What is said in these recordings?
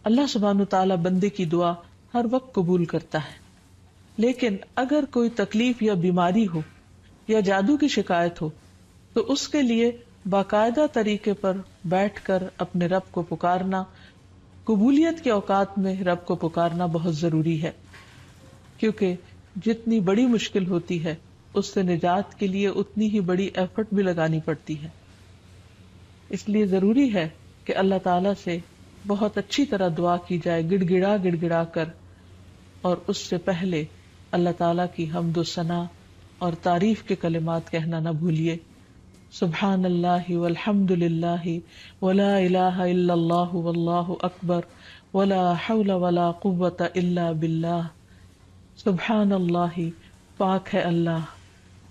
اللہ سبحانہ تعالیٰ بندے کی دعا ہر وقت قبول کرتا ہے، لیکن اگر کوئی تکلیف یا بیماری ہو یا جادو کی شکایت ہو تو اس کے لیے باقاعدہ طریقے پر بیٹھ کر اپنے رب کو پکارنا، قبولیت کے اوقات میں رب کو پکارنا بہت ضروری ہے، کیونکہ جتنی بڑی مشکل ہوتی ہے اس سے نجات کے لیے اتنی ہی بڑی ایفرٹ بھی لگانی پڑتی ہے۔ اس لیے ضروری ہے کہ اللہ تعالیٰ سے بہت اچھی طرح دعا کی جائے، گڑ گڑا کر، اور اس سے پہلے اللہ تعالیٰ کی حمد و ثنا اور تعریف کے کلمات کہنا نہ بھولیے۔ سبحان اللہ والحمد للہ ولا الہ الا اللہ واللہ اکبر ولا حول ولا قوۃ الا باللہ۔ سبحان اللہ، پاک ہے اللہ،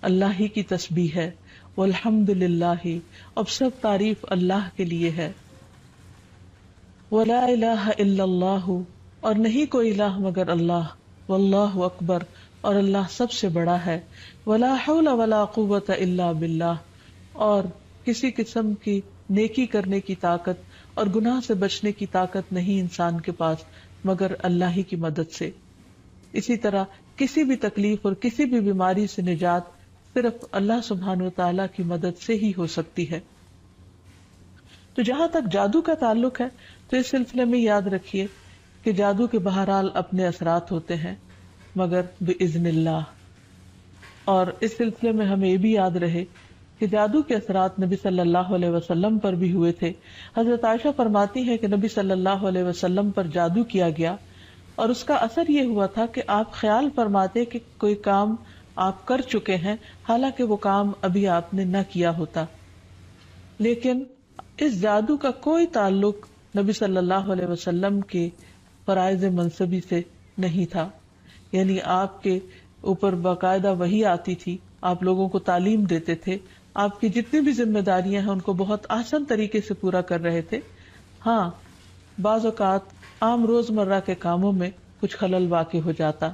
اللہ ہی کی تسبیح ہے، والحمد للہ، اب سب تعریف اللہ کے لیے ہے، ولا الہ الا اللہ، اور نہیں کوئی الہ مگر اللہ، واللہ اکبر، اور اللہ سب سے بڑا ہے، ولا حول ولا قوۃ الا باللہ، اور کسی قسم کی نیکی کرنے کی طاقت اور گناہ سے بچنے کی طاقت نہیں انسان کے پاس مگر اللہ ہی کی مدد سے۔ اسی طرح کسی بھی تکلیف اور کسی بھی بیماری سے نجات صرف اللہ سبحانہ و تعالیٰ کی مدد سے ہی ہو سکتی ہے۔ تو جہاں تک جادو کا تعلق ہے تو اس سلسلے میں یاد رکھیے کہ جادو کے بہرحال اپنے اثرات ہوتے ہیں مگر بإذن اللہ، اور اس سلسلے میں ہمیں یہ بھی یاد رہے کہ جادو کے اثرات نبی صلی اللہ علیہ وسلم پر بھی ہوئے تھے۔ حضرت عائشہ فرماتی ہے کہ نبی صلی اللہ علیہ وسلم پر جادو کیا گیا اور اس کا اثر یہ ہوا تھا کہ آپ خیال فرماتے کہ کوئی کام آپ کر چکے ہیں حالانکہ وہ کام ابھی آپ نے نہ کیا ہوتا، لیکن اس جادو کا کوئی تعلق نبی صلی اللہ علیہ وسلم کے فرائض منصبی سے نہیں تھا، یعنی آپ کے اوپر باقاعدہ وحی آتی تھی، آپ لوگوں کو تعلیم دیتے تھے، آپ کی جتنی بھی ذمہ داریاں ہیں ان کو بہت آسان طریقے سے پورا کر رہے تھے۔ ہاں، بعض اوقات عام روزمرہ کے کاموں میں کچھ خلل واقع ہو جاتا۔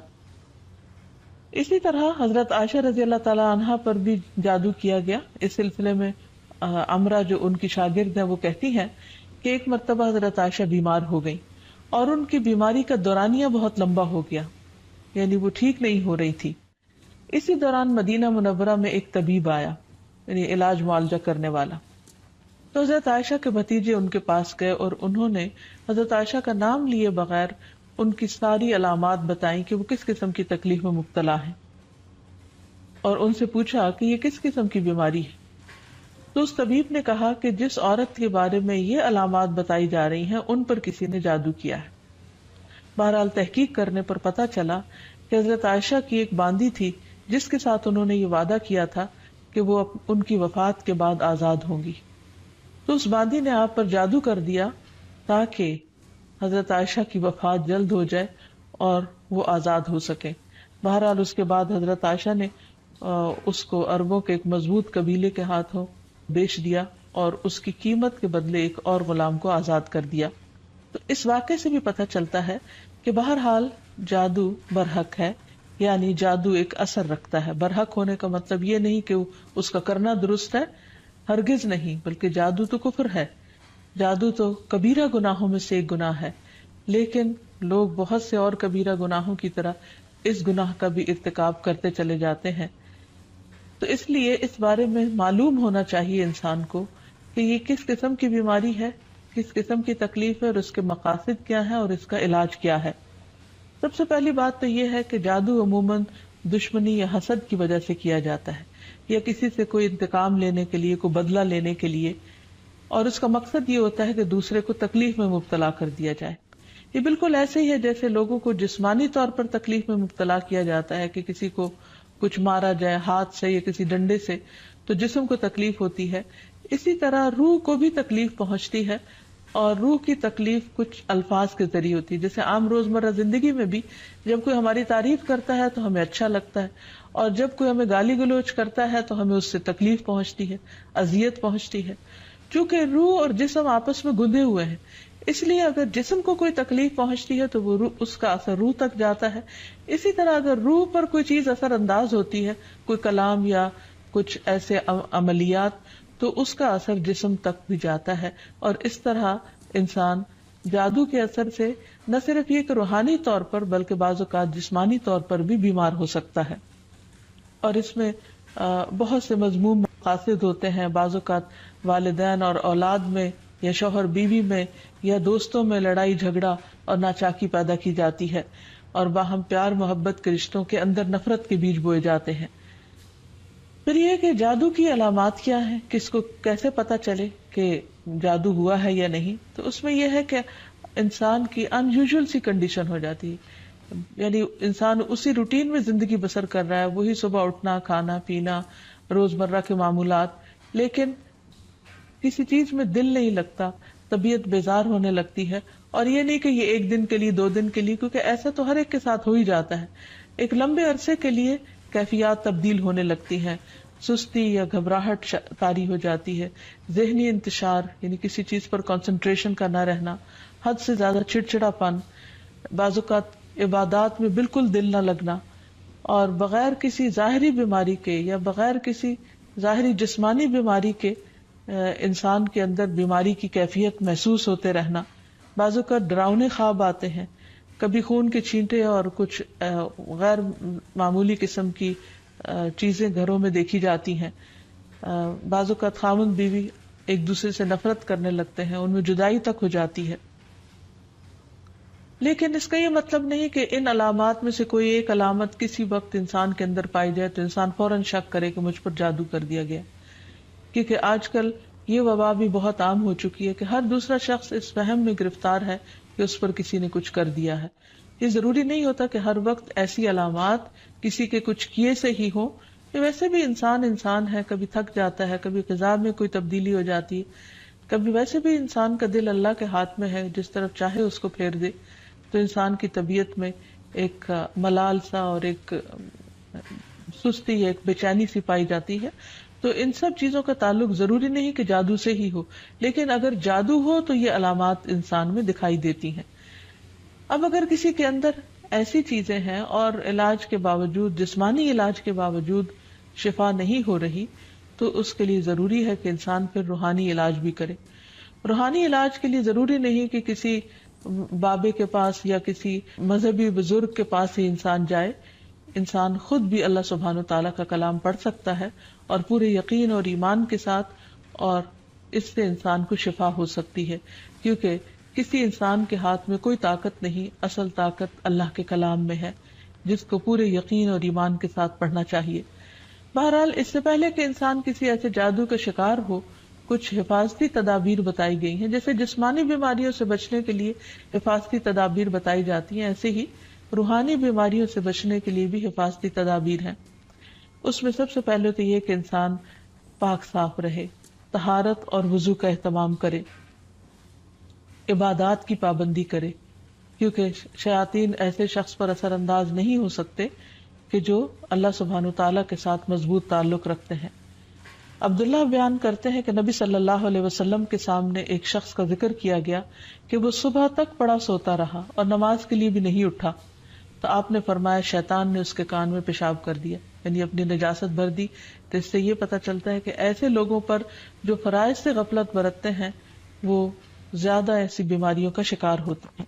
اسی طرح حضرت عائشہ رضی اللہ تعالی عنہا پر بھی جادو کیا گیا۔ اس سلسلے میں عمرہ جو ان کی شاگرد ہیں وہ کہتی ہیں کہ ایک مرتبہ حضرت عائشہ بیمار ہو گئی اور ان کی بیماری کا دورانیہ بہت لمبا ہو گیا، یعنی وہ ٹھیک نہیں ہو رہی تھی۔ اسی دوران مدینہ منورہ میں ایک طبیب آیا، یعنی علاج معالجہ کرنے والا، تو حضرت عائشہ کے بھتیجے ان کے پاس گئے اور انہوں نے حضرت عائشہ کا نام لیے بغیر ان کی ساری علامات بتائیں کہ وہ کس قسم کی تکلیف میں مبتلا ہیں، اور ان سے پوچھا کہ یہ کس قسم کی بیماری ہے۔ تو اس طبیب نے کہا کہ جس عورت کے بارے میں یہ علامات بتائی جا رہی ہیں ان پر کسی نے جادو کیا ہے۔ بہرحال تحقیق کرنے پر پتہ چلا کہ حضرت عائشہ کی ایک باندی تھی جس کے ساتھ انہوں نے یہ وعدہ کیا تھا کہ وہ ان کی وفات کے بعد آزاد ہوں گی، تو اس باندی نے آپ پر جادو کر دیا تاکہ حضرت عائشہ کی وفات جلد ہو جائے اور وہ آزاد ہو سکے۔ بہرحال اس کے بعد حضرت عائشہ نے اس کو عربوں کے ایک مضبوط قبیلے کے ہاتھوں بیچ دیا اور اس کی قیمت کے بدلے ایک اور غلام کو آزاد کر دیا۔ تو اس واقعے سے بھی پتہ چلتا ہے کہ بہرحال جادو برحق ہے، یعنی جادو ایک اثر رکھتا ہے۔ برحق ہونے کا مطلب یہ نہیں کہ اس کا کرنا درست ہے، ہرگز نہیں، بلکہ جادو تو کفر ہے، جادو تو کبیرہ گناہوں میں سے ایک گناہ ہے، لیکن لوگ بہت سے اور کبیرہ گناہوں کی طرح اس گناہ کا بھی ارتکاب کرتے چلے جاتے ہیں۔ تو اس لیے اس بارے میں معلوم ہونا چاہیے انسان کو کہ یہ کس قسم کی بیماری ہے، کس قسم کی تکلیف ہے، اور اس کے مقاصد کیا ہیں اور اس کا علاج کیا ہے۔ سب سے پہلی بات تو یہ ہے کہ جادو عموماً دشمنی یا حسد کی وجہ سے کیا جاتا ہے، یا کسی سے کوئی انتقام لینے کے لیے، کوئی بدلہ لینے کے لیے، اور اس کا مقصد یہ ہوتا ہے کہ دوسرے کو تکلیف میں مبتلا کر دیا جائے۔ یہ بالکل ایسے ہی ہے جیسے لوگوں کو جسمانی طور پر تکلیف میں مبتلا کیا جاتا ہے کہ کسی کو کچھ مارا جائے ہاتھ سے یا کسی ڈنڈے سے تو جسم کو تکلیف ہوتی ہے، اسی طرح روح کو بھی تکلیف پہنچتی ہے، اور روح کی تکلیف کچھ الفاظ کے ذریعے ہوتی ہے۔ جیسے عام روزمرہ زندگی میں بھی جب کوئی ہماری تعریف کرتا ہے تو ہمیں اچھا لگتا ہے، اور جب کوئی ہمیں گالی گلوچ کرتا ہے تو ہمیں اس سے تکلیف پہنچتی ہے، اذیت پہنچتی ہے، چونکہ روح اور جسم آپس میں گندے ہوئے ہیں۔ اس لیے اگر جسم کو کوئی تکلیف پہنچتی ہے تو وہ اس کا اثر روح تک جاتا ہے۔ اسی طرح اگر روح پر کوئی چیز اثر انداز ہوتی ہے، کوئی کلام یا کچھ ایسے عملیات، تو اس کا اثر جسم تک بھی جاتا ہے، اور اس طرح انسان جادو کے اثر سے نہ صرف یہ کہ روحانی طور پر بلکہ بعض اوقات جسمانی طور پر بھی بیمار ہو سکتا ہے، اور اس میں بہت سے مذموم مقاصد ہوتے ہیں. بعض اوقات والدین اور اولاد میں یا شوہر بیوی میں یا دوستوں میں لڑائی جھگڑا اور ناچاکی پیدا کی جاتی ہے، اور باہم پیار محبت کے رشتوں کے اندر نفرت کے بیج بوئے جاتے ہیں. پھر یہ کہ جادو کی علامات کیا ہیں، کس کو کیسے پتا چلے کہ جادو ہوا ہے یا نہیں. تو اس میں یہ ہے کہ انسان کی ان یوزول سی کنڈیشن ہو جاتی ہے، یعنی انسان اسی روٹین میں زندگی بسر کر رہا ہے، وہی صبح اٹھنا، کھانا پینا، روزمرہ کے معمولات، لیکن کسی چیز میں دل نہیں لگتا، طبیعت بیزار ہونے لگتی ہے. اور یہ نہیں کہ یہ ایک دن کے لیے 2 دن کے لیے، کیونکہ ایسا تو ہر ایک کے ساتھ ہو ہی جاتا ہے. ایک لمبے عرصے کے لیے کیفیات تبدیل ہونے لگتی ہیں، سستی یا گھبراہٹ طاری ہو جاتی ہے، ذہنی انتشار یعنی کسی چیز پر کنسنٹریشن کا نہ رہنا، حد سے زیادہ چڑچڑا پن، بعض اوقات عبادات میں بالکل دل نہ لگنا، اور بغیر کسی ظاہری بیماری کے یا بغیر کسی ظاہری جسمانی بیماری کے انسان کے اندر بیماری کی کیفیت محسوس ہوتے رہنا. بعض اوقات ڈراؤنے خواب آتے ہیں، کبھی خون کے چھینٹے اور کچھ غیر معمولی قسم کی چیزیں گھروں میں دیکھی جاتی ہیں. بعض اوقات خاوند بیوی ایک دوسرے سے نفرت کرنے لگتے ہیں، ان میں جدائی تک ہو جاتی ہے. لیکن اس کا یہ مطلب نہیں کہ ان علامات میں سے کوئی ایک علامت کسی وقت انسان کے اندر پائی جائے تو انسان فوراً شک کرے کہ مجھ پر جادو کر دیا گیا. کیونکہ آج کل یہ وبا بھی بہت عام ہو چکی ہے کہ ہر دوسرا شخص اس وہم میں گرفتار ہے کہ اس پر کسی نے کچھ کر دیا ہے. یہ ضروری نہیں ہوتا کہ ہر وقت ایسی علامات کسی کے کچھ کیے سے ہی ہوں. یہ ویسے بھی انسان ہے، کبھی تھک جاتا ہے، کبھی غذا میں کوئی تبدیلی ہو جاتی ہے، کبھی ویسے بھی انسان کا دل اللہ کے ہاتھ میں ہے، جس طرف چاہے اس کو پھیر دے. تو انسان کی طبیعت میں ایک ملال سا اور ایک سستی، ایک بے چینی سی پائی جاتی ہے. تو ان سب چیزوں کا تعلق ضروری نہیں کہ جادو سے ہی ہو، لیکن اگر جادو ہو تو یہ علامات انسان میں دکھائی دیتی ہیں. اب اگر کسی کے اندر ایسی چیزیں ہیں اور علاج کے باوجود، جسمانی علاج کے باوجود شفا نہیں ہو رہی، تو اس کے لیے ضروری ہے کہ انسان پھر روحانی علاج بھی کرے. روحانی علاج کے لیے ضروری نہیں کہ کسی بابے کے پاس یا کسی مذہبی بزرگ کے پاس ہی انسان جائے. انسان خود بھی اللہ سبحانہ و تعالیٰ کا کلام پڑھ سکتا ہے اور پورے یقین اور ایمان کے ساتھ، اور اس سے انسان کو شفا ہو سکتی ہے. کیونکہ کسی انسان کے ہاتھ میں کوئی طاقت نہیں، اصل طاقت اللہ کے کلام میں ہے، جس کو پورے یقین اور ایمان کے ساتھ پڑھنا چاہیے. بہرحال اس سے پہلے کہ انسان کسی ایسے جادو کا شکار ہو، کچھ حفاظتی تدابیر بتائی گئی ہیں. جیسے جسمانی بیماریوں سے بچنے کے لیے حفاظتی تدابیر بتائی جاتی ہیں، ایسے ہی روحانی بیماریوں سے بچنے کے لیے بھی حفاظتی تدابیر ہیں. اس میں سب سے پہلے تو یہ کہ انسان پاک صاف رہے، طہارت اور وضو کا اہتمام کرے، عبادات کی پابندی کرے، کیونکہ شیاطین ایسے شخص پر اثر انداز نہیں ہو سکتے کہ جو اللہ سبحانہ تعالیٰ کے ساتھ مضبوط تعلق رکھتے ہیں. عبداللہ بیان کرتے ہیں کہ نبی صلی اللہ علیہ وسلم کے سامنے ایک شخص کا ذکر کیا گیا کہ وہ صبح تک پڑا سوتا رہا اور نماز کے لیے بھی نہیں اٹھا. تو آپ نے فرمایا شیطان نے اس کے کان میں پیشاب کر دیا، یعنی اپنی نجاست بھر دی. تو اس سے یہ پتہ چلتا ہے کہ ایسے لوگوں پر جو فرائض سے غفلت برتتے ہیں وہ زیادہ ایسی بیماریوں کا شکار ہوتے ہیں.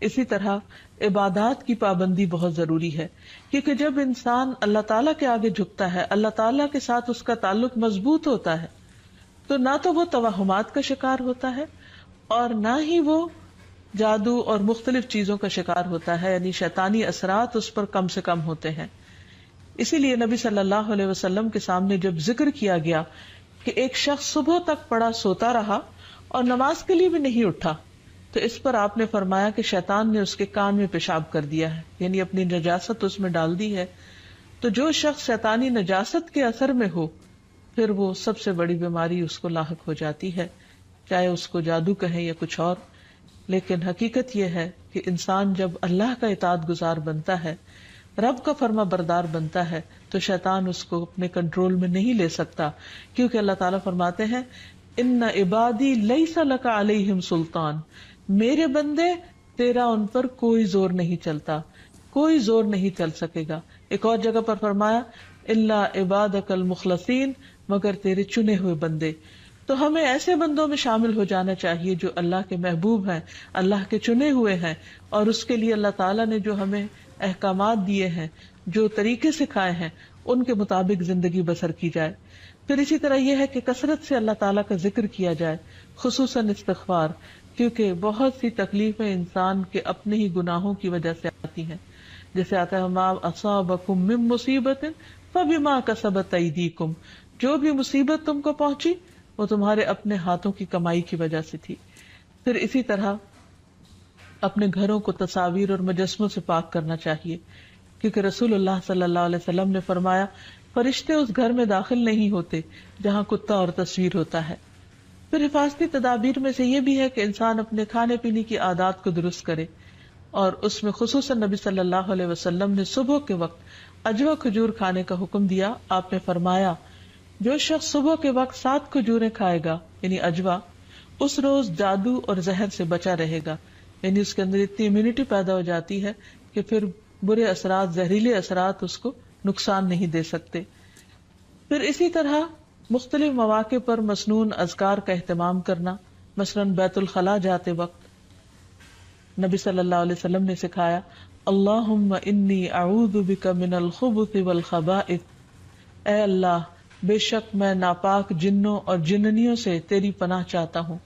اسی طرح عبادات کی پابندی بہت ضروری ہے، کیونکہ جب انسان اللہ تعالیٰ کے آگے جھکتا ہے، اللہ تعالیٰ کے ساتھ اس کا تعلق مضبوط ہوتا ہے، تو نہ تو وہ توہمات کا شکار ہوتا ہے اور نہ ہی وہ جادو اور مختلف چیزوں کا شکار ہوتا ہے، یعنی شیطانی اثرات اس پر کم سے کم ہوتے ہیں. اسی لیے نبی صلی اللہ علیہ وسلم کے سامنے جب ذکر کیا گیا کہ ایک شخص صبح تک پڑا سوتا رہا اور نماز کے لیے بھی نہیں اٹھا، تو اس پر آپ نے فرمایا کہ شیطان نے اس کے کان میں پیشاب کر دیا ہے، یعنی اپنی نجاست اس میں ڈال دی ہے. تو جو شخص شیطانی نجاست کے اثر میں ہو، پھر وہ سب سے بڑی بیماری اس کو لاحق ہو جاتی ہے، چاہے اس کو جادو کہیں یا کچھ اور. لیکن حقیقت یہ ہے کہ انسان جب اللہ کا اطاعت گزار بنتا ہے، رب کا فرما بردار بنتا ہے، تو شیطان اس کو اپنے کنٹرول میں نہیں لے سکتا. کیونکہ اللہ تعالیٰ فرماتے ہیں ان عبادی لیس لک علیہم سلطان، میرے بندے تیرا ان پر کوئی زور نہیں چلتا، کوئی زور نہیں چل سکے گا. ایک اور جگہ پر فرمایا الا عبادک المخلصین، مگر تیرے چنے ہوئے بندے. تو ہمیں ایسے بندوں میں شامل ہو جانا چاہیے جو اللہ کے محبوب ہیں، اللہ کے چنے ہوئے ہیں، اور اس کے لیے اللہ تعالیٰ نے جو ہمیں احکامات دیے ہیں، جو طریقے سکھائے ہیں، ان کے مطابق زندگی بسر کی جائے۔ پھر اسی طرح یہ ہے کہ کثرت سے اللہ تعالیٰ کا ذکر کیا جائے، خصوصاً استغفار، کیونکہ بہت سی تکلیفیں انسان کے اپنے ہی گناہوں کی وجہ سے آتی ہیں، جیسے آتا ہے ما اصابکم من مصیبت فبما کسبت ایدیکم، جو بھی مصیبت تم کو پہنچی وہ تمہارے اپنے ہاتھوں کی کمائی کی وجہ سے تھی۔ پھر اسی طرح اپنے گھروں کو تصاویر اور مجسموں سے پاک کرنا چاہیے، کیونکہ رسول اللہ صلی اللہ علیہ وسلم نے فرمایا فرشتے اس گھر میں داخل نہیں ہوتے جہاں کتا اور تصویر ہوتا ہے۔ پھر حفاظتی تدابیر میں سے یہ بھی ہے کہ انسان اپنے کھانے پینے کی عادات کو درست کرے، اور اس میں خصوصاً نبی صلی اللہ علیہ وسلم نے صبح کے وقت اجوا کھجور کھانے کا حکم دیا۔ آپ نے فرمایا جو شخص صبح کے وقت 7 کھجوریں کھائے گا یعنی اجوا، اس روز جادو اور زہر سے بچا رہے گا، یعنی اس کے اندر اتنی امیونٹی پیدا ہو جاتی ہے کہ پھر برے اثرات، زہریلے اثرات اس کو نقصان نہیں دے سکتے۔ پھر اسی طرح مختلف مواقع پر مسنون اذکار کا اہتمام کرنا، مثلاً بیت الخلاء جاتے وقت نبی صلی اللہ علیہ وسلم نے سکھایا اللہم انی اعوذ بک من الخبث والخبائث، اے اللہ بے شک میں ناپاک جنوں اور جننیوں سے تیری پناہ چاہتا ہوں،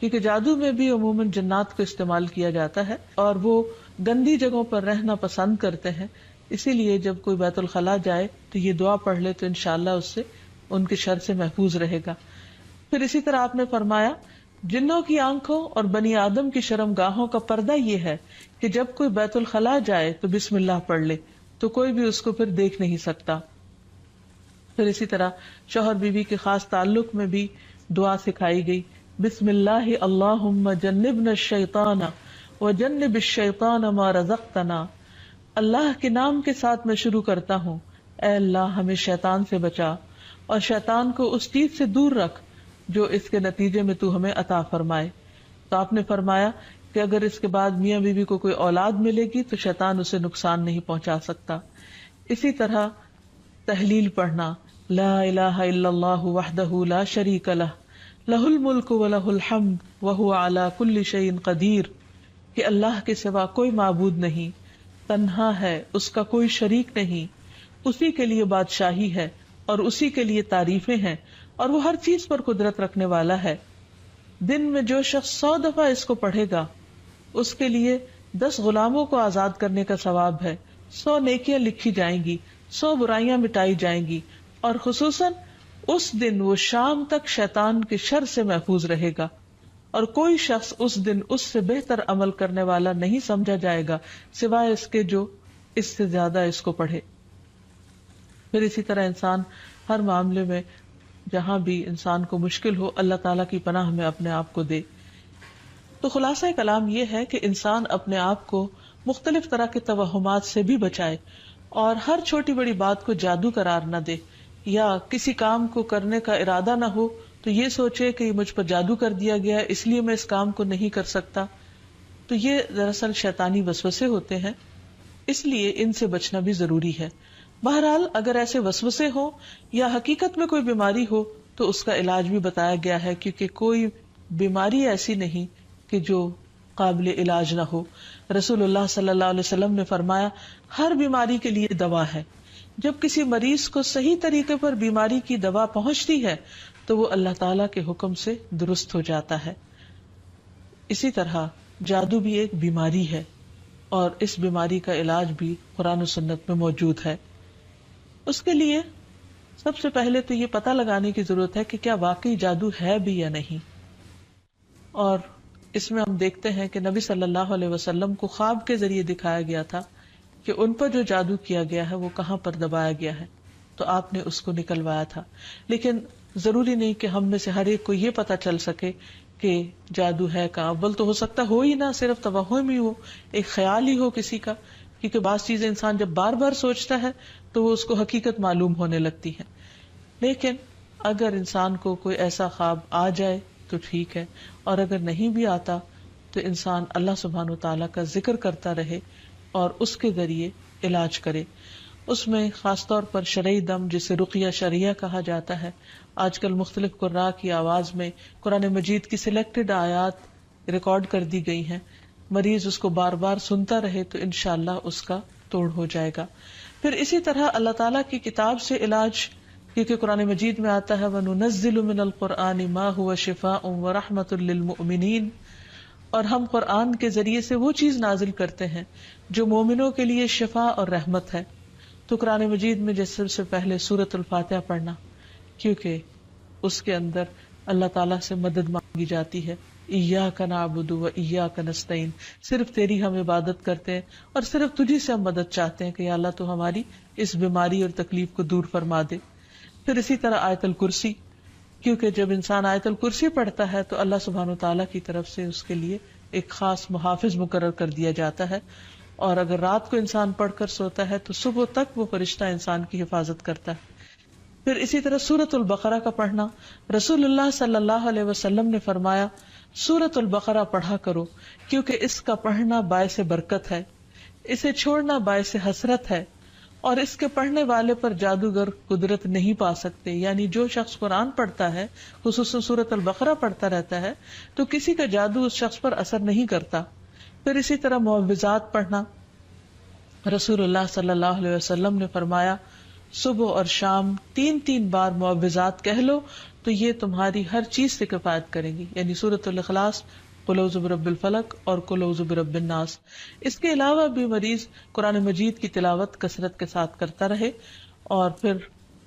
کیونکہ جادو میں بھی عموماً جنات کو استعمال کیا جاتا ہے اور وہ گندی جگہوں پر رہنا پسند کرتے ہیں، اسی لیے جب کوئی بیت الخلاء جائے تو یہ دعا پڑھ لے تو انشاءاللہ اس سے ان کے شر سے محفوظ رہے گا۔ پھر اسی طرح آپ نے فرمایا جنوں کی آنکھوں اور بنی آدم کی شرم گاہوں کا پردہ یہ ہے کہ جب کوئی بیت الخلاء جائے تو بسم اللہ پڑھ لے تو کوئی بھی اس کو پھر دیکھ نہیں سکتا۔ پھر اسی طرح شوہر بیوی کے خاص تعلق میں بھی دعا سکھائی گئی، بسم اللہ اللہم جنبنا الشیطان وجنب الشیطان ما رزقتنا، اللہ کے نام کے ساتھ میں شروع کرتا ہوں، اے اللہ ہمیں شیطان سے بچا اور شیطان کو اس چیز سے دور رکھ جو اس کے نتیجے میں تو ہمیں عطا فرمائے۔ تو آپ نے فرمایا کہ اگر اس کے بعد میاں بیوی کو کوئی اولاد ملے گی تو شیطان اسے نقصان نہیں پہنچا سکتا۔ اسی طرح تحلیل پڑھنا، لا الہ الا اللہ وحدہ لا شریک لہ لہ الملک ولہ الحمد وہو علی کل شیء قدیر، کہ اللہ کے سوا کوئی معبود نہیں، تنہا ہے، اس کا کوئی شریک نہیں، اسی کے لیے بادشاہی ہے اور اسی کے لیے تعریفیں ہیں اور وہ ہر چیز پر قدرت رکھنے والا ہے۔ دن میں جو شخص 100 دفعہ اس کو پڑھے گا اس کے لیے 10 غلاموں کو آزاد کرنے کا ثواب ہے، 100 نیکیاں لکھی جائیں گی، 100 برائیاں مٹائی جائیں گی، اور خصوصاً اس دن وہ شام تک شیطان کے شر سے محفوظ رہے گا، اور کوئی شخص اس دن اس سے بہتر عمل کرنے والا نہیں سمجھا جائے گا سوائے اس کے جو اس سے زیادہ اس کو پڑھے۔ پھر اسی طرح انسان ہر معاملے میں جہاں بھی انسان کو مشکل ہو اللہ تعالیٰ کی پناہ میں اپنے آپ کو دے۔ تو خلاصہ کلام یہ ہے کہ انسان اپنے آپ کو مختلف طرح کے توہمات سے بھی بچائے اور ہر چھوٹی بڑی بات کو جادو قرار نہ دے، یا کسی کام کو کرنے کا ارادہ نہ ہو تو یہ سوچے کہ یہ مجھ پر جادو کر دیا گیا ہے اس لیے میں اس کام کو نہیں کر سکتا، تو یہ دراصل شیطانی وسوسے ہوتے ہیں، اس لیے ان سے بچنا بھی ضروری ہے۔ بہرحال اگر ایسے وسوسے ہوں یا حقیقت میں کوئی بیماری ہو تو اس کا علاج بھی بتایا گیا ہے، کیونکہ کوئی بیماری ایسی نہیں کہ جو قابل علاج نہ ہو۔ رسول اللہ صلی اللہ علیہ وسلم نے فرمایا ہر بیماری کے لیے دوا ہے، جب کسی مریض کو صحیح طریقے پر بیماری کی دوا پہنچتی ہے تو وہ اللہ تعالیٰ کے حکم سے درست ہو جاتا ہے۔ اسی طرح جادو بھی ایک بیماری ہے اور اس بیماری کا علاج بھی قرآن و سنت میں موجود ہے۔ اس کے لیے سب سے پہلے تو یہ پتہ لگانے کی ضرورت ہے کہ کیا واقعی جادو ہے بھی یا نہیں، اور اس میں ہم دیکھتے ہیں کہ نبی صلی اللہ علیہ وسلم کو خواب کے ذریعے دکھایا گیا تھا کہ ان پر جو جادو کیا گیا ہے وہ کہاں پر دبایا گیا ہے، تو آپ نے اس کو نکلوایا تھا۔ لیکن ضروری نہیں کہ ہم میں سے ہر ایک کو یہ پتا چل سکے کہ جادو ہے کہاں، اول تو ہو سکتا ہو ہی نہ، صرف توہم ہی ہو، ایک خیال ہی ہو کسی کا، کیونکہ بعض چیزیں انسان جب بار بار سوچتا ہے تو وہ اس کو حقیقت معلوم ہونے لگتی ہے۔ لیکن اگر انسان کو کوئی ایسا خواب آ جائے تو ٹھیک ہے، اور اگر نہیں بھی آتا تو انسان اللہ سبحانہ و تعالیٰ کا ذکر کرتا رہے اور اس کے ذریعے علاج کرے۔ اس میں خاص طور پر شرعی دم جسے رقیہ شرعیہ کہا جاتا ہے، آج کل مختلف قراء کی آواز میں قرآن مجید کی سلیکٹڈ آیات ریکارڈ کر دی گئی ہیں، مریض اس کو بار بار سنتا رہے تو انشاءاللہ اس کا توڑ ہو جائے گا۔ پھر اسی طرح اللہ تعالیٰ کی کتاب سے علاج، کیونکہ قرآن مجید میں آتا ہے وَنُنَزِّلُ مِنَ الْقُرْآنِ مَا هُوَ شِفَاءٌ وَرَحْمَةٌ لِّلْمُؤْمِنِينَ، اور ہم قرآن کے ذریعے سے وہ چیز نازل کرتے ہیں جو مومنوں کے لیے شفا اور رحمت ہے۔ تو قرآن مجید میں جیسے سب سے پہلے سورۃ الفاتحہ پڑھنا، کیونکہ اس کے اندر اللہ تعالیٰ سے مدد مانگی جاتی ہے، ایاک نعبد و ایاک نستعین، صرف تیری ہم عبادت کرتے ہیں اور صرف تجھی سے ہم مدد چاہتے ہیں کہ یا اللہ تو ہماری اس بیماری اور تکلیف کو دور فرما دے۔ پھر اسی طرح آیت الکرسی، کیونکہ جب انسان آیت الکرسی پڑھتا ہے تو اللہ سبحانہ وتعالیٰ کی طرف سے اس کے لیے ایک خاص محافظ مقرر کر دیا جاتا ہے، اور اگر رات کو انسان پڑھ کر سوتا ہے تو صبح تک وہ فرشتہ انسان کی حفاظت کرتا ہے۔ پھر اسی طرح سورۃ البقرہ کا پڑھنا، رسول اللہ صلی اللہ علیہ وسلم نے فرمایا سورۃ البقرہ پڑھا کرو، کیونکہ اس کا پڑھنا باعث برکت ہے، اسے چھوڑنا باعث حسرت ہے، اور اس کے پڑھنے والے پر جادوگر قدرت نہیں پا سکتے۔ یعنی جو شخص قرآن پڑھتا ہے، خصوصاً سورۃ البقرہ پڑھتا رہتا ہے، تو کسی کا جادو اس شخص پر اثر نہیں کرتا۔ پھر اسی طرح معوذات پڑھنا، رسول اللہ صلی اللہ علیہ وسلم نے فرمایا صبح اور شام 3 بار معوذات کہہ لو تو یہ تمہاری ہر چیز سے کفایت کریں گی، یعنی سورۃ الاخلاص، قل اعوذ برب الفلق اور قل اعوذ برب الناس۔ اس کے علاوہ بھی مریض قرآن مجید کی تلاوت کثرت کے ساتھ کرتا رہے، اور پھر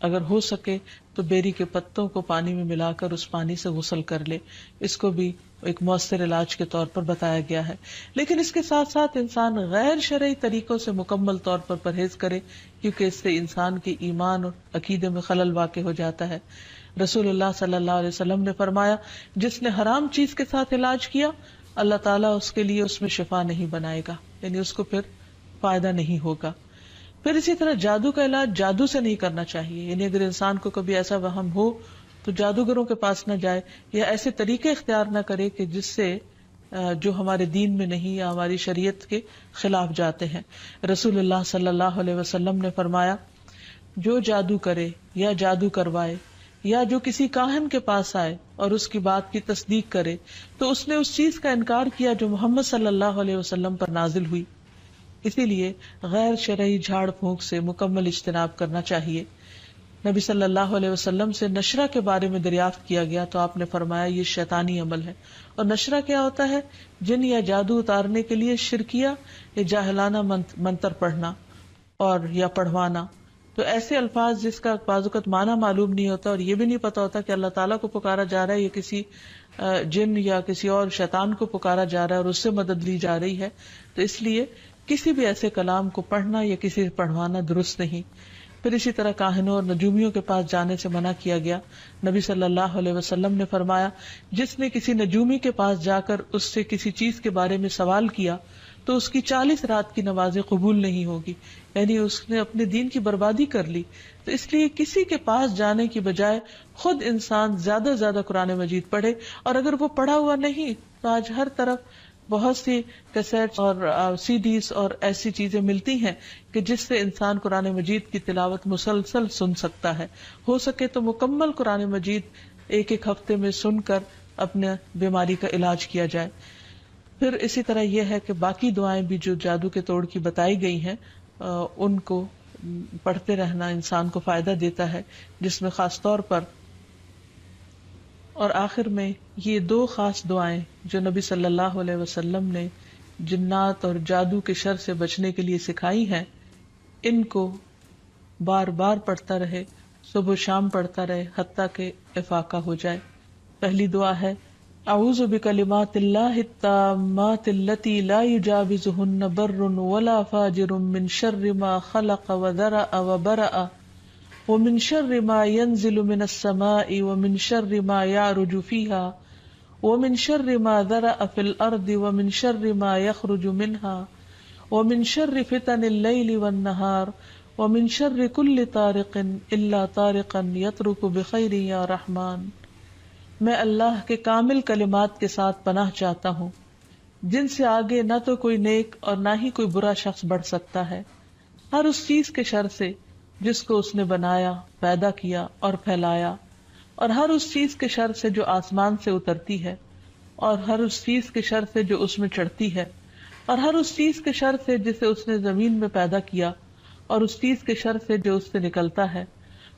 اگر ہو سکے تو بیری کے پتوں کو پانی میں ملا کر اس پانی سے غسل کر لے، اس کو بھی ایک مؤثر علاج کے طور پر بتایا گیا ہے۔ لیکن اس کے ساتھ ساتھ انسان غیر شرعی طریقوں سے مکمل طور پر پرہیز کرے، کیونکہ اس سے انسان کے ایمان اور عقیدے میں خلل واقع ہو جاتا ہے۔ رسول اللہ صلی اللہ علیہ وسلم نے فرمایا جس نے حرام چیز کے ساتھ علاج کیا اللہ تعالیٰ اس کے لیے اس میں شفا نہیں بنائے گا، یعنی اس کو پھر فائدہ نہیں ہوگا۔ پھر اسی طرح جادو کا علاج جادو سے نہیں کرنا چاہیے، یعنی اگر انسان کو کبھی ایسا وہم ہو تو جادوگروں کے پاس نہ جائے، یا ایسے طریقے اختیار نہ کرے کہ جس سے جو ہمارے دین میں نہیں یا ہماری شریعت کے خلاف جاتے ہیں۔ رسول اللہ صلی اللہ علیہ وسلم نے فرمایا جو جادو کرے یا جادو کروائے یا جو کسی کاہن کے پاس آئے اور اس کی بات کی تصدیق کرے تو اس نے اس چیز کا انکار کیا جو محمد صلی اللہ علیہ وسلم پر نازل ہوئی۔ اسی لیے غیر شرعی جھاڑ پھونک سے مکمل اجتناب کرنا چاہیے۔ نبی صلی اللہ علیہ وسلم سے نشرہ کے بارے میں دریافت کیا گیا تو آپ نے فرمایا یہ شیطانی عمل ہے۔ اور نشرہ کیا ہوتا ہے؟ جن یا جادو اتارنے کے لیے شرکیہ یا جاہلانہ منتر پڑھنا اور یا پڑھوانا۔ تو ایسے الفاظ جس کا بعض اوقات معنی معلوم نہیں ہوتا اور یہ بھی نہیں پتا ہوتا کہ اللہ تعالیٰ کو پکارا جا رہا ہے یا کسی جن یا کسی اور شیطان کو پکارا جا رہا ہے اور اس سے مدد لی جا رہی ہے، تو اس لیے کسی بھی ایسے کلام کو پڑھنا یا کسی سے پڑھوانا درست نہیں۔ پھر اسی طرح کاہنوں اور نجومیوں کے پاس جانے سے منع کیا گیا۔ نبی صلی اللہ علیہ وسلم نے فرمایا جس نے کسی نجومی کے پاس جا کر اس سے کسی چیز کے بارے میں سوال کیا تو اس کی 40 رات کی نمازیں قبول نہیں ہوگی، یعنی اس نے اپنے دین کی بربادی کر لی۔ تو اس لیے کسی کے پاس جانے کی بجائے خود انسان زیادہ سے زیادہ قرآن مجید پڑھے، اور اگر وہ پڑھا ہوا نہیں تو آج ہر طرف بہت سی کیسٹس اور CDs اور ایسی چیزیں ملتی ہیں کہ جس سے انسان قرآن مجید کی تلاوت مسلسل سن سکتا ہے۔ ہو سکے تو مکمل قرآن مجید ایک ہفتے میں سن کر اپنے بیماری کا علاج کیا جائے۔ پھر اسی طرح یہ ہے کہ باقی دعائیں بھی جو جادو کے توڑ کی بتائی گئی ہیں ان کو پڑھتے رہنا انسان کو فائدہ دیتا ہے، جس میں خاص طور پر اور آخر میں یہ 2 خاص دعائیں جو نبی صلی اللہ علیہ وسلم نے جنات اور جادو کے شر سے بچنے کے لیے سکھائی ہیں، ان کو بار بار پڑھتا رہے، صبح و شام پڑھتا رہے حتیٰ کہ افاقہ ہو جائے۔ پہلی دعا ہے اعوذ بکلمات اللہ التامات التی لا یجاوزہن بر ولا فاجر من شر ما خلق وذرأ وبرأ ومن شر ما ينزل من السماء ومن شر ما يعرج فيها ومن شر ما ذرأ في الأرض ومن شر ما يخرج منها ومن شر فتن الليل والنهار ومن شر كل طارق إلا طارقا يطرق بخير يا رحمن۔ میں اللہ کے کامل کلمات کے ساتھ پناہ چاہتا ہوں جن سے آگے نہ تو کوئی نیک اور نہ ہی کوئی برا شخص بڑھ سکتا ہے، ہر اس چیز کے شر سے جس کو اس نے بنایا، پیدا کیا اور پھیلایا، اور ہر اس چیز کے شر سے جو آسمان سے اترتی ہے، اور ہر اس چیز کے شر سے جو اس میں چڑھتی ہے، اور ہر اس چیز کے شر سے جسے اس نے زمین میں پیدا کیا، اور اس چیز کے شر سے جو اس سے نکلتا ہے،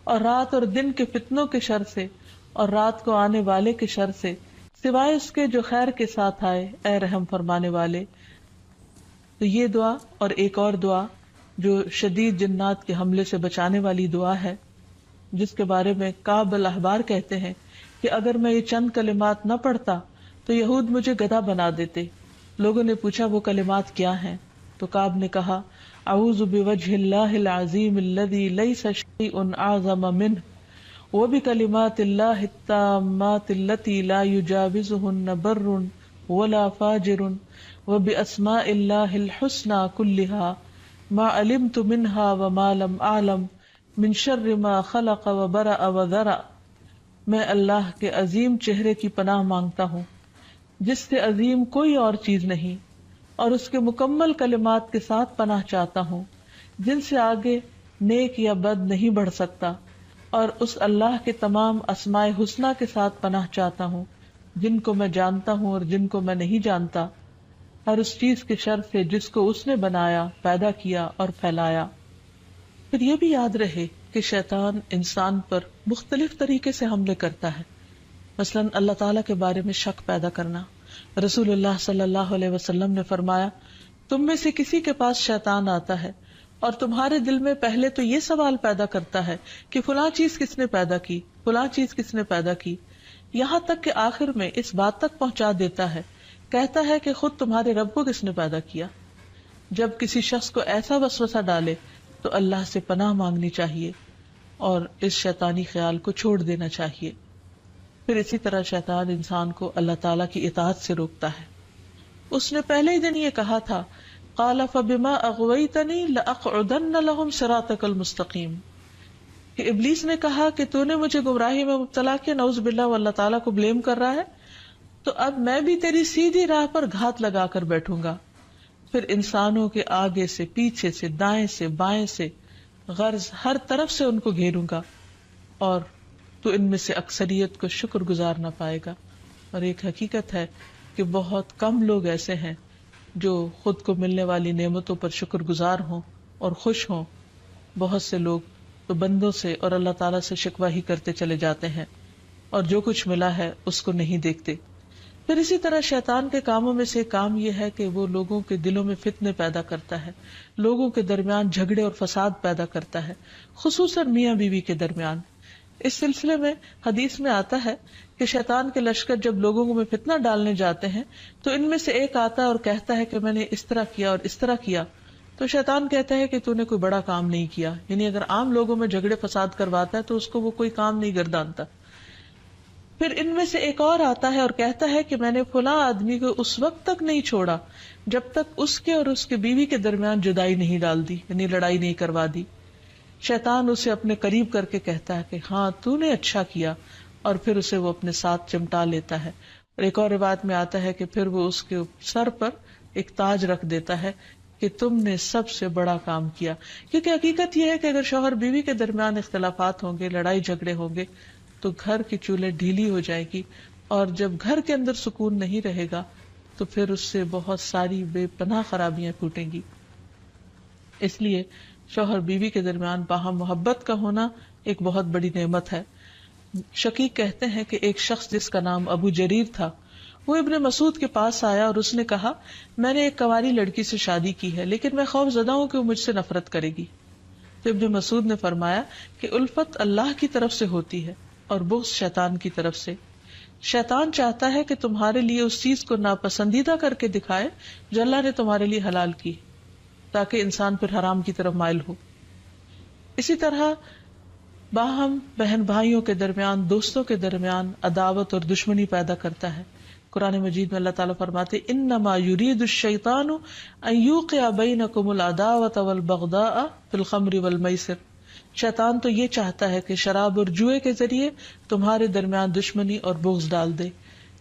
اور رات اور دن کے فتنوں کے شر سے، اور رات کو آنے والے کے شر سے، سوائے اس کے جو خیر کے ساتھ آئے، اے رحم فرمانے والے۔ تو یہ دعا اور ایک اور دعا جو شدید جنات کے حملے سے بچانے والی دعا ہے، جس کے بارے میں کعب الاحبار کہتے ہیں کہ اگر میں یہ چند کلمات نہ پڑھتا تو یہود مجھے گدھا بنا دیتے۔ لوگوں نے پوچھا وہ کلمات کیا ہیں؟ تو کعب نے کہا اعوذ بوجہ اللہ العظیم الذی لیس شیء اعظم منہ وبکلمات اللہ التامات التی لا یجاوزہن بر ولا فاجر وباسماء اللہ الحسنى كلها ما علمت منها وما لم اعلم من شر ما خلق وبرأ وذرأ۔ میں اللہ کے عظیم چہرے کی پناہ مانگتا ہوں جس سے عظیم کوئی اور چیز نہیں، اور اس کے مکمل کلمات کے ساتھ پناہ چاہتا ہوں جن سے آگے نیک یا بد نہیں بڑھ سکتا، اور اس اللہ کے تمام اسماء حسنہ کے ساتھ پناہ چاہتا ہوں جن کو میں جانتا ہوں اور جن کو میں نہیں جانتا، ہر اس چیز کے شر سے جس کو اس نے بنایا، پیدا کیا اور پھیلایا۔ پھر یہ بھی یاد رہے کہ شیطان انسان پر مختلف طریقے سے حملے کرتا ہے، مثلاً اللہ تعالیٰ کے بارے میں شک پیدا کرنا۔ رسول اللہ صلی اللہ علیہ وسلم نے فرمایا تم میں سے کسی کے پاس شیطان آتا ہے اور تمہارے دل میں پہلے تو یہ سوال پیدا کرتا ہے کہ فلاں چیز کس نے پیدا کی، فلاں چیز کس نے پیدا کی، یہاں تک کہ آخر میں اس بات تک پہنچا دیتا ہے، کہتا ہے کہ خود تمہارے رب کو کس نے پیدا کیا۔ جب کسی شخص کو ایسا وسوسہ ڈالے تو اللہ سے پناہ مانگنی چاہیے اور اس شیطانی خیال کو چھوڑ دینا چاہیے۔ پھر اسی طرح شیطان انسان کو اللہ تعالیٰ کی اطاعت سے روکتا ہے۔ اس نے پہلے ہی دن یہ کہا تھا قال فبما اغویتنی لاقعدن لهم صراطک المستقیم، کہ ابلیس نے کہا کہ تو نے مجھے گمراہی میں مبتلا کیا، نعوذ باللہ، وہ اللہ تعالیٰ کو بلیم کر رہا ہے، تو اب میں بھی تیری سیدھی راہ پر گھات لگا کر بیٹھوں گا۔ پھر انسانوں کے آگے سے، پیچھے سے، دائیں سے، بائیں سے، غرض ہر طرف سے ان کو گھیروں گا، اور تو ان میں سے اکثریت کو شکر گزار نہ پائے گا۔ اور ایک حقیقت ہے کہ بہت کم لوگ ایسے ہیں جو خود کو ملنے والی نعمتوں پر شکر گزار ہوں اور خوش ہوں۔ بہت سے لوگ تو بندوں سے اور اللہ تعالیٰ سے شکوہ ہی کرتے چلے جاتے ہیں اور جو کچھ ملا ہے اس کو نہیں دیکھتے۔ پھر اسی طرح شیطان کے کاموں میں سے کام یہ ہے کہ وہ لوگوں کے دلوں میں فتنے پیدا کرتا ہے، لوگوں کے درمیان جھگڑے اور فساد پیدا کرتا ہے، خصوصاً میاں بیوی کے درمیان۔ اس سلسلے میں حدیث میں آتا ہے کہ شیطان کے لشکر جب لوگوں میں فتنہ ڈالنے جاتے ہیں تو ان میں سے ایک آتا ہے اور کہتا ہے کہ میں نے اس طرح کیا اور اس طرح کیا، تو شیطان کہتا ہے کہ تو نے کوئی بڑا کام نہیں کیا، یعنی اگر عام لوگوں میں جھگڑے فساد کرواتا ہے تو اس کو وہ کوئی کام نہیں گردانتا۔ پھر ان میں سے ایک اور آتا ہے اور کہتا ہے کہ میں نے فلاں آدمی کو اس وقت تک نہیں چھوڑا جب تک اس کے اور اس کے بیوی کے درمیان جدائی نہیں ڈال دی، یعنی لڑائی نہیں کروا دی۔ شیطان اسے اپنے قریب کر کے کہتا ہے کہ ہاں تو نے اچھا کیا، اور پھر اسے وہ اپنے ساتھ چمٹا لیتا ہے۔ اور ایک اور روایت میں آتا ہے کہ پھر وہ اس کے سر پر ایک تاج رکھ دیتا ہے کہ تم نے سب سے بڑا کام کیا، کیونکہ حقیقت یہ ہے کہ اگر شوہر بیوی کے درمیان اختلافات ہوں گے، لڑائی جھگڑے ہوں گے، تو گھر کی چولہے ڈھیلی ہو جائے گی، اور جب گھر کے اندر سکون نہیں رہے گا تو پھر اس سے بہت ساری بے پناہ خرابیاں پھوٹیں گی۔ اس لیے شوہر بیوی کے درمیان باہم محبت کا ہونا ایک بہت بڑی نعمت ہے۔ شقیق کہتے ہیں کہ ایک شخص جس کا نام ابو جریر تھا، وہ ابن مسعود کے پاس آیا اور اس نے کہا میں نے ایک کنواری لڑکی سے شادی کی ہے، لیکن میں خوف زدہ ہوں کہ وہ مجھ سے نفرت کرے گی۔ تو ابن مسعود نے فرمایا کہ الفت اللہ کی طرف سے ہوتی ہے اور بغض شیطان کی طرف سے۔ شیطان چاہتا ہے کہ تمہارے لیے اس چیز کو ناپسندیدہ کر کے دکھائے جو اللہ نے تمہارے لیے حلال کی، تاکہ انسان پھر حرام کی طرف مائل ہو۔ اسی طرح باہم بہن بھائیوں کے درمیان، دوستوں کے درمیان عداوت اور دشمنی پیدا کرتا ہے۔ قرآن مجید میں اللہ تعالیٰ فرماتے انما یرید الشیطان ان یوقع بینکم العداوۃ والبغضاء فی الخمر والمیسر، شیطان تو یہ چاہتا ہے کہ شراب اور جوئے کے ذریعے تمہارے درمیان دشمنی اور بغض ڈال دے،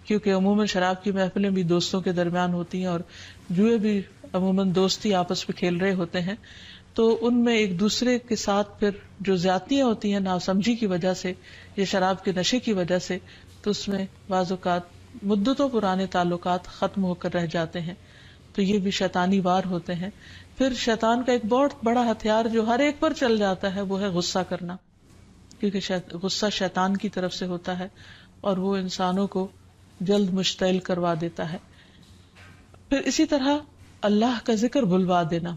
کیونکہ عموماً شراب کی محفلیں بھی دوستوں کے درمیان ہوتی ہیں اور جوئے بھی عموماً دوستی آپس میں کھیل رہے ہوتے ہیں۔ تو ان میں ایک دوسرے کے ساتھ پھر جو زیادتیاں ہوتی ہیں ناسمجھی کی وجہ سے یا شراب کے نشے کی وجہ سے، تو اس میں بعض اوقات مدتوں پرانے تعلقات ختم ہو کر رہ جاتے ہیں. تو یہ بھی شیطانی وار ہوتے ہیں. پھر شیطان کا ایک بہت بڑا ہتھیار جو ہر ایک پر چل جاتا ہے وہ ہے غصہ کرنا، کیونکہ غصہ شیطان کی طرف سے ہوتا ہے اور وہ انسانوں کو جلد مشتعل کروا دیتا ہے. پھر اسی طرح اللہ کا ذکر بھلوا دینا.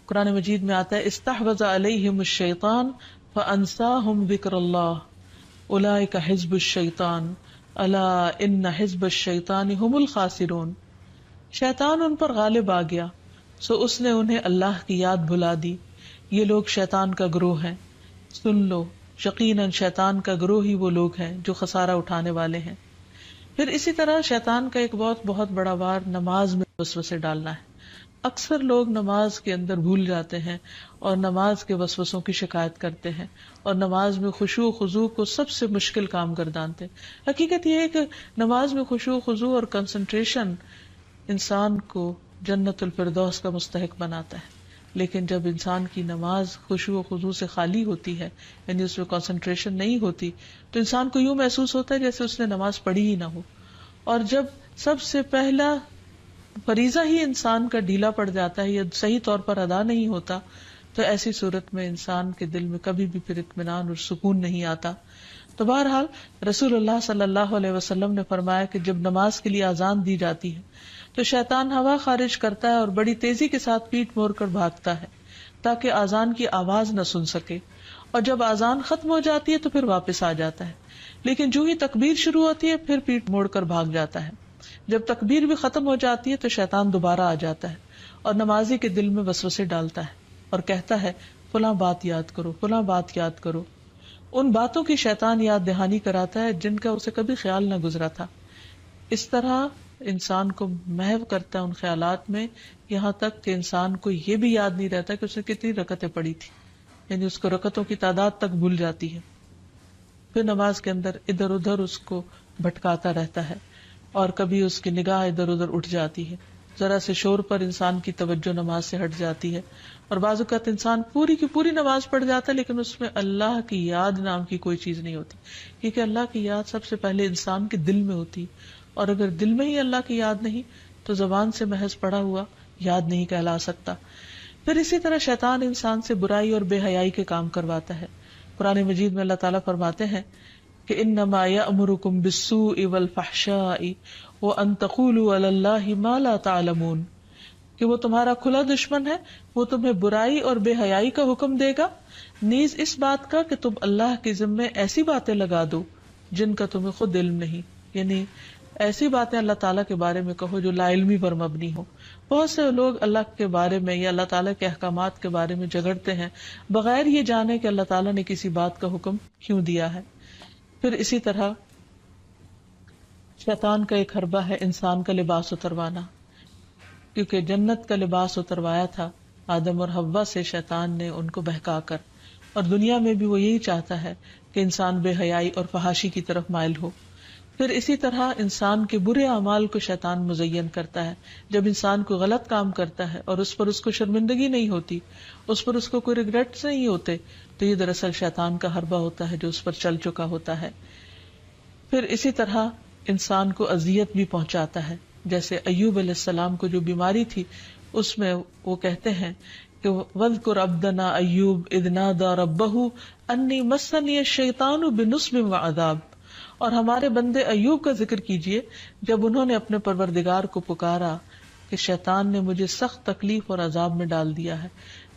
قرآن مجید میں آتا ہے استحوذ علیہم الشیطان فانساہم ذکر اللہ اولئک حزب الشیطان الا ان حزب الشیطان هم الخاسرون. شیطان ان پر غالب آ گیا سو اس نے انہیں اللہ کی یاد بھلا دی، یہ لوگ شیطان کا گروہ ہیں، سن لو یقیناً شیطان کا گروہ ہی وہ لوگ ہیں جو خسارہ اٹھانے والے ہیں. پھر اسی طرح شیطان کا ایک بہت بڑا وار نماز میں وسوسے ڈالنا ہے. اکثر لوگ نماز کے اندر بھول جاتے ہیں اور نماز کے وسوسوں کی شکایت کرتے ہیں اور نماز میں خشوع و خضوع کو سب سے مشکل کام گردانتے ہیں. حقیقت یہ ہے کہ نماز میں خشوع و خضوع اور کنسنٹریشن انسان کو جنت الفردوس کا مستحق بناتا ہے، لیکن جب انسان کی نماز خشوع و خضوع سے خالی ہوتی ہے، یعنی اس میں کنسنٹریشن نہیں ہوتی، تو انسان کو یوں محسوس ہوتا ہے جیسے اس نے نماز پڑھی ہی نہ ہو. اور جب سب سے پہلا فریضہ ہی انسان کا ڈھیلا پڑ جاتا ہے یا صحیح طور پر ادا نہیں ہوتا، تو ایسی صورت میں انسان کے دل میں کبھی بھی پھر اطمینان اور سکون نہیں آتا. تو بہرحال رسول اللہ صلی اللہ علیہ وسلم نے فرمایا کہ جب نماز کے لیے اذان دی جاتی ہے تو شیطان ہوا خارج کرتا ہے اور بڑی تیزی کے ساتھ پیٹ موڑ کر بھاگتا ہے تاکہ اذان کی آواز نہ سن سکے، اور جب اذان ختم ہو جاتی ہے تو پھر واپس آ جاتا ہے. لیکن جو ہی تکبیر شروع ہوتی ہے پھر پیٹ موڑ کر بھاگ جاتا ہے. جب تکبیر بھی ختم ہو جاتی ہے تو شیطان دوبارہ آ جاتا ہے اور نمازی کے دل میں وسوسے ڈالتا ہے اور کہتا ہے فلاں بات یاد کرو، فلاں بات یاد کرو. ان باتوں کی شیطان یاد دہانی کراتا ہے جن کا اسے کبھی خیال نہ گزرا تھا. اس طرح انسان کو محو کرتا ہے ان خیالات میں، یہاں تک کہ انسان کو یہ بھی یاد نہیں رہتا کہ اس نے کتنی رکعتیں پڑھی تھی، یعنی اس کو رکعتوں کی تعداد تک بھول جاتی ہے. پھر نماز کے اندر ادھر ادھر اس کو بھٹکاتا رہتا ہے اور کبھی اس کی نگاہ ادھر ادھر اٹھ جاتی ہے، ذرا سے شور پر انسان کی توجہ نماز سے ہٹ جاتی ہے، اور بعض اوقات انسان پوری کی پوری نماز پڑھ جاتا ہے لیکن اس میں اللہ کی یاد نام کی کوئی چیز نہیں ہوتی، کیونکہ اللہ کی یاد سب سے پہلے انسان کے دل میں ہوتی، اور اگر دل میں ہی اللہ کی یاد نہیں تو زبان سے محض پڑھا ہوا یاد نہیں کہلا سکتا. پھر اسی طرح شیطان انسان سے برائی اور بے حیائی کے کام کرواتا ہے. قرآن مجید میں اللہ تعالیٰ فرماتے ہیں کہ انما یأمرکم بالسوء والفحشاء وان تقولوا علی اللہ ما لا تعلمون، کہ وہ تمہارا کھلا دشمن ہے، وہ تمہیں برائی اور بے حیائی کا حکم دے گا، نیز اس بات کا کہ تم اللہ کے ذمے ایسی باتیں لگا دو جن کا تمہیں خود علم نہیں، یعنی ایسی باتیں اللہ تعالیٰ کے بارے میں کہو جو لا علمی پر مبنی ہو. بہت سے لوگ اللہ کے بارے میں یا اللہ تعالیٰ کے احکامات کے بارے میں جھگڑتے ہیں بغیر یہ جانے کہ اللہ تعالیٰ نے کسی بات کا حکم کیوں دیا ہے. پھر اسی طرح شیطان کا ایک حربہ ہے انسان کا لباس اتروانا، کیونکہ جنت کا لباس اتروایا تھا آدم اور حوا سے شیطان نے ان کو بہکا کر، اور دنیا میں بھی وہ یہی چاہتا ہے کہ انسان بے حیائی اور فحاشی کی طرف مائل ہو. پھر اسی طرح انسان کے برے اعمال کو شیطان مزین کرتا ہے. جب انسان کو غلط کام کرتا ہے اور اس پر اس کو شرمندگی نہیں ہوتی، اس پر اس کو کوئی ریگریٹس نہیں ہوتے، تو یہ دراصل شیطان کا حربہ ہوتا ہے جو اس پر چل چکا ہوتا ہے. پھر اسی طرح انسان کو اذیت بھی پہنچاتا ہے. جیسے ایوب علیہ السلام کو جو بیماری تھی اس میں وہ کہتے ہیں کہ وَاذْكُرْ عَبْدَنَا أَيُّوبَ إِذْ نَادَى رَبَّهُ أَنِّي مَسَّنِيَ الشَّيْطَانُ بِنُصْبٍ وَعَذَابٍ، اور ہمارے بندے ایوب کا ذکر کیجئے جب انہوں نے اپنے پروردگار کو پکارا کہ شیطان نے مجھے سخت تکلیف اور عذاب میں ڈال دیا ہے.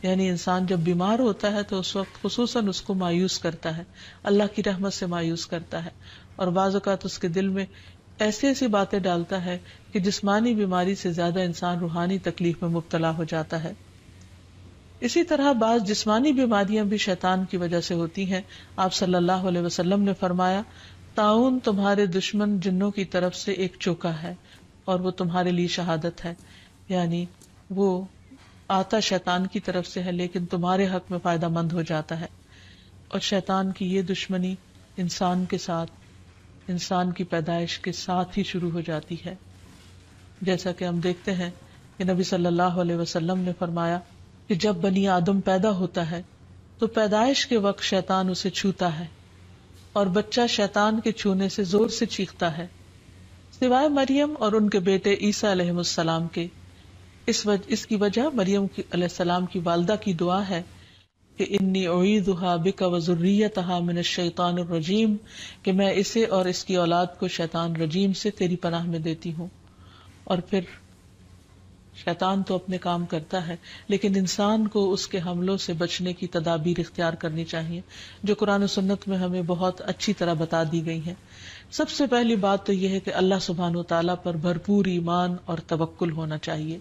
یعنی انسان جب بیمار ہوتا ہے تو اس وقت خصوصاً اس کو مایوس کرتا ہے، اللہ کی رحمت سے مایوس کرتا ہے، اور بعض اوقات اس کے دل میں ایسی ایسی باتیں ڈالتا ہے کہ جسمانی بیماری سے زیادہ انسان روحانی تکلیف میں مبتلا ہو جاتا ہے. اسی طرح بعض جسمانی بیماریاں بھی شیطان کی وجہ سے ہوتی ہیں. آپ صلی اللہ علیہ وسلم نے فرمایا طاعون تمہارے دشمن جنوں کی طرف سے ایک چوکا ہے اور وہ تمہارے لیے شہادت ہے، یعنی وہ آتا شیطان کی طرف سے ہے لیکن تمہارے حق میں فائدہ مند ہو جاتا ہے. اور شیطان کی یہ دشمنی انسان کے ساتھ، انسان کی پیدائش کے ساتھ ہی شروع ہو جاتی ہے. جیسا کہ ہم دیکھتے ہیں کہ نبی صلی اللہ علیہ وسلم نے فرمایا کہ جب بنی آدم پیدا ہوتا ہے تو پیدائش کے وقت شیطان اسے چھوتا ہے اور بچہ شیطان کے چھونے سے زور سے چیختا ہے، سوائے مریم اور ان کے بیٹے عیسیٰ علیہ السلام کے۔ اس کی وجہ مریم علیہ السلام کی والدہ کی دعا ہے کہ انی اعیذھا بک وذریتھا من الشیطان الرجیم، کہ میں اسے اور اس کی اولاد کو شیطان رجیم سے تیری پناہ میں دیتی ہوں۔ اور پھر شیطان تو اپنے کام کرتا ہے، لیکن انسان کو اس کے حملوں سے بچنے کی تدابیر اختیار کرنی چاہیے، جو قرآن و سنت میں ہمیں بہت اچھی طرح بتا دی گئی ہیں۔ سب سے پہلی بات تو یہ ہے کہ اللہ سبحانہ و تعالیٰ پر بھرپور ایمان اور توکل ہونا چاہیے،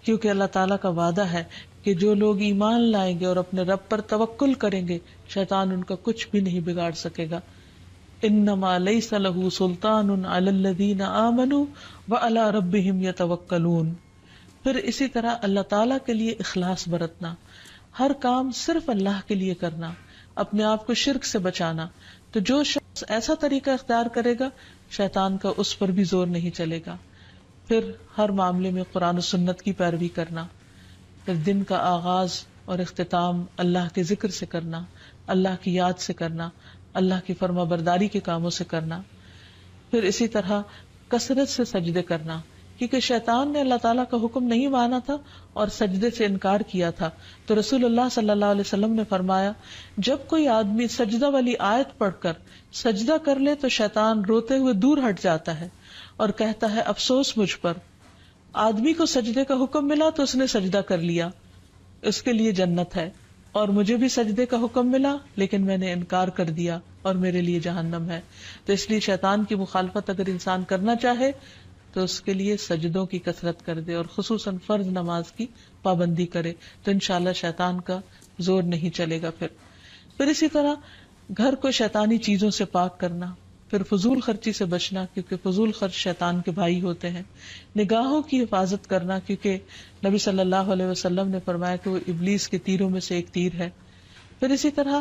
کیونکہ اللہ تعالیٰ کا وعدہ ہے کہ جو لوگ ایمان لائیں گے اور اپنے رب پر توکل کریں گے، شیطان ان کا کچھ بھی نہیں بگاڑ سکے گا۔ انما لیس لہ سلطان علی الذین آمنوا وعلی ربہم یتوکلون۔ پھر اسی طرح اللہ تعالیٰ کے لیے اخلاص برتنا، ہر کام صرف اللہ کے لیے کرنا، اپنے آپ کو شرک سے بچانا۔ تو جو شخص ایسا طریقہ اختیار کرے گا، شیطان کا اس پر بھی زور نہیں چلے گا۔ پھر ہر معاملے میں قرآن و سنت کی پیروی کرنا، پھر دن کا آغاز اور اختتام اللہ کے ذکر سے کرنا، اللہ کی یاد سے کرنا، اللہ کی فرما برداری کے کاموں سے کرنا۔ پھر اسی طرح کثرت سے سجدے کرنا، کیونکہ شیطان نے اللہ تعالیٰ کا حکم نہیں مانا تھا اور سجدے سے انکار کیا تھا، تو رسول اللہ صلی اللہ علیہ وسلم نے فرمایا جب کوئی آدمی سجدہ والی آیت پڑھ کر سجدہ کر لے تو شیطان روتے ہوئے دور ہٹ جاتا ہے اور کہتا ہے افسوس مجھ پر۔ آدمی کو سجدے کا حکم ملا تو اس نے سجدہ کر لیا، اس کے لیے جنت ہے، اور مجھے بھی سجدے کا حکم ملا لیکن میں نے انکار کر دیا اور میرے لیے جہنم ہے۔ تو اس لیے شیطان کی مخالفت اگر انسان کرنا چاہے تو اس کے لیے سجدوں کی کثرت کر دے اور خصوصاً فرض نماز کی پابندی کرے، تو انشاءاللہ شیطان کا زور نہیں چلے گا۔ پھر اسی طرح گھر کو شیطانی چیزوں سے پاک کرنا، پھر فضول خرچی سے بچنا، کیونکہ فضول خرچ شیطان کے بھائی ہوتے ہیں، نگاہوں کی حفاظت کرنا، کیونکہ نبی صلی اللہ علیہ وسلم نے فرمایا کہ وہ ابلیس کے تیروں میں سے ایک تیر ہے۔ پھر اسی طرح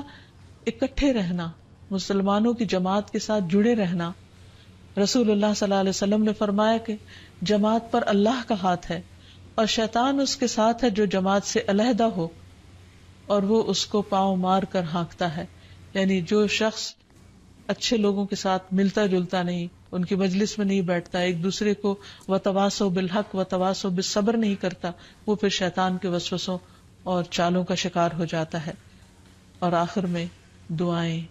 اکٹھے رہنا، مسلمانوں کی جماعت کے ساتھ جڑے رہنا۔ رسول اللہ صلی اللہ علیہ وسلم نے فرمایا کہ جماعت پر اللہ کا ہاتھ ہے اور شیطان اس کے ساتھ ہے جو جماعت سے علیحدہ ہو اور وہ اس کو پاؤں مار کر ہانکتا ہے، یعنی جو شخص اچھے لوگوں کے ساتھ ملتا جلتا نہیں، ان کی مجلس میں نہیں بیٹھتا، ایک دوسرے کو وتواصوا بالحق وتواصوا بالصبر نہیں کرتا، وہ پھر شیطان کے وسوسوں اور چالوں کا شکار ہو جاتا ہے۔ اور آخر میں دعائیں،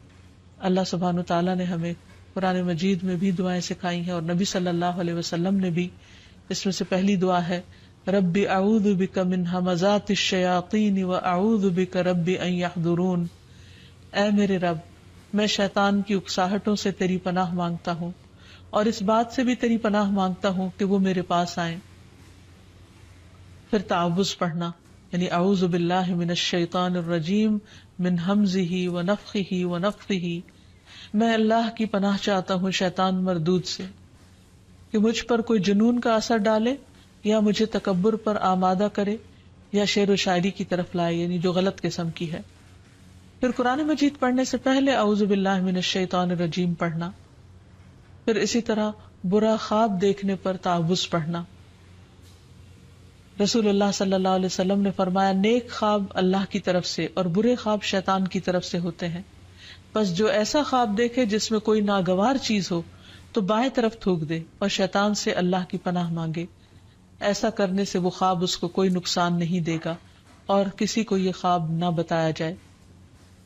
اللہ سبحانہ تعالیٰ نے ہمیں قرآن مجید میں بھی دعائیں سکھائی ہیں اور نبی صلی اللہ علیہ وسلم نے بھی۔ اس میں سے پہلی دعا ہے رب اعوذ بک من ہمزات الشیاطین واعوذ بک رب ان یحضرون، اے میرے رب میں شیطان کی اکساہٹوں سے تیری پناہ مانگتا ہوں اور اس بات سے بھی تیری پناہ مانگتا ہوں کہ وہ میرے پاس آئیں۔ پھر تعوذ پڑھنا، یعنی اعوذ باللہ من الشیطان الرجیم من ہمزہ ونفخہ ونفثہ، میں اللہ کی پناہ چاہتا ہوں شیطان مردود سے کہ مجھ پر کوئی جنون کا اثر ڈالے یا مجھے تکبر پر آمادہ کرے یا شعر و شاعری کی طرف لائے، یعنی جو غلط قسم کی ہے۔ پھر قرآن مجید پڑھنے سے پہلے اعوذ باللہ من الشیطان الرجیم پڑھنا۔ پھر اسی طرح برا خواب دیکھنے پر تعوذ پڑھنا۔ رسول اللہ صلی اللہ علیہ وسلم نے فرمایا نیک خواب اللہ کی طرف سے اور برے خواب شیطان کی طرف سے ہوتے ہیں، بس جو ایسا خواب دیکھے جس میں کوئی ناگوار چیز ہو تو بائیں طرف تھوک دے اور شیطان سے اللہ کی پناہ مانگے، ایسا کرنے سے وہ خواب اس کو کوئی نقصان نہیں دے گا اور کسی کو یہ خواب نہ بتایا جائے۔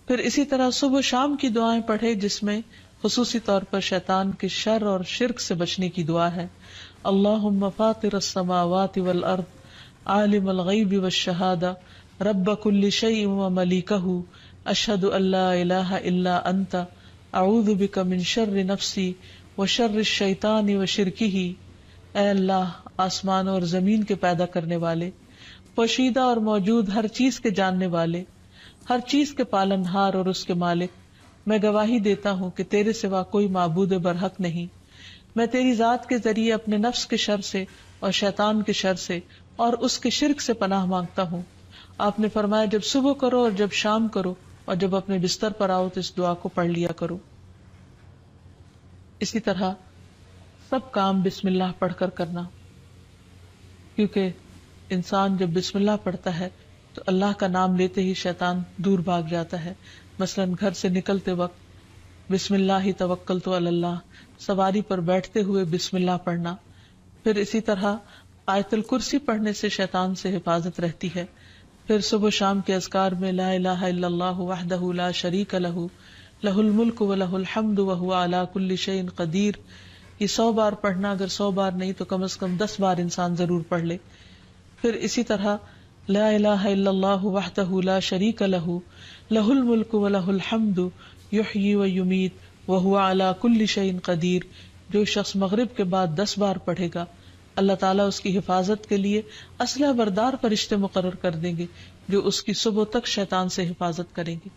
پھر اسی طرح صبح و شام کی دعائیں پڑھے، جس میں خصوصی طور پر شیطان کے شر اور شرک سے بچنے کی دعا ہے۔ اللہم فاطر السماوات والارض عالم الغیب والشہادہ رب کل شیء وملیکہ اشہد ان لا الہ الا انت اعوذ بک من شر نفسی وشر الشیطان وشرکہ، اے اللہ آسمان اور زمین کے پیدا کرنے والے، پوشیدہ اور موجود ہر چیز کے جاننے والے، ہر چیز کے پالنہار اور اس کے مالک، میں گواہی دیتا ہوں کہ تیرے سوا کوئی معبود برحق نہیں، میں تیری ذات کے ذریعے اپنے نفس کے شر سے اور شیطان کے شر سے اور اس کے شرک سے پناہ مانگتا ہوں۔ آپ نے فرمایا جب صبح کرو اور جب شام کرو اور جب اپنے بستر پر آؤ تو اس دعا کو پڑھ لیا کرو۔ اسی طرح سب کام بسم اللہ پڑھ کر کرنا، کیونکہ انسان جب بسم اللہ پڑھتا ہے تو اللہ کا نام لیتے ہی شیطان دور بھاگ جاتا ہے. مثلاً گھر سے نکلتے وقت بسم اللہ توکلت علی اللہ، سواری پر بیٹھتے ہوئے بسم اللہ پڑھنا. پھر اسی طرح آیت الکرسی پڑھنے سے شیطان سے حفاظت رہتی ہے. پھر صبح شام کے اذکار میں لا الہ الا اللہ وحدہ لا شریک لہ لہ الملک ولہ الحمد وہو علی کل شیء قدیر، یہ 100 بار پڑھنا، اگر 100 بار نہیں تو کم از کم 10 بار انسان ضرور پڑھ لے. پھر اسی طرح لا الہ الا اللہ وحدہ لا شریک لہ لہ الملک ولہ الحمد یحیی و یمیت وہو علی کل شیء قدیر، جو شخص مغرب کے بعد 10 بار پڑھے گا اللہ تعالیٰ اس کی حفاظت کے لیے اسلحہ بردار فرشتے مقرر کر دیں گے جو اس کی صبح تک شیطان سے حفاظت کریں گے.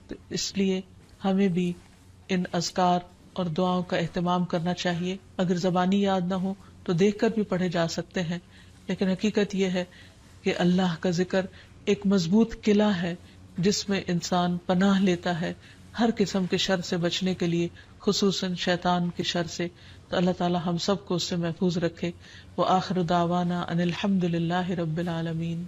تو اس لیے ہمیں بھی ان اذکار اور دعاؤں کا اہتمام کرنا چاہیے. اگر زبانی یاد نہ ہو تو دیکھ کر بھی پڑھے جا سکتے ہیں، لیکن حقیقت یہ ہے کہ اللہ کا ذکر ایک مضبوط قلعہ ہے جس میں انسان پناہ لیتا ہے ہر قسم کے شر سے بچنے کے لیے، خصوصاً شیطان کے شر سے. تو اللہ تعالی ہم سب کو اس سے محفوظ رکھے. وآخر دعوانا ان الحمد للہ رب العالمین.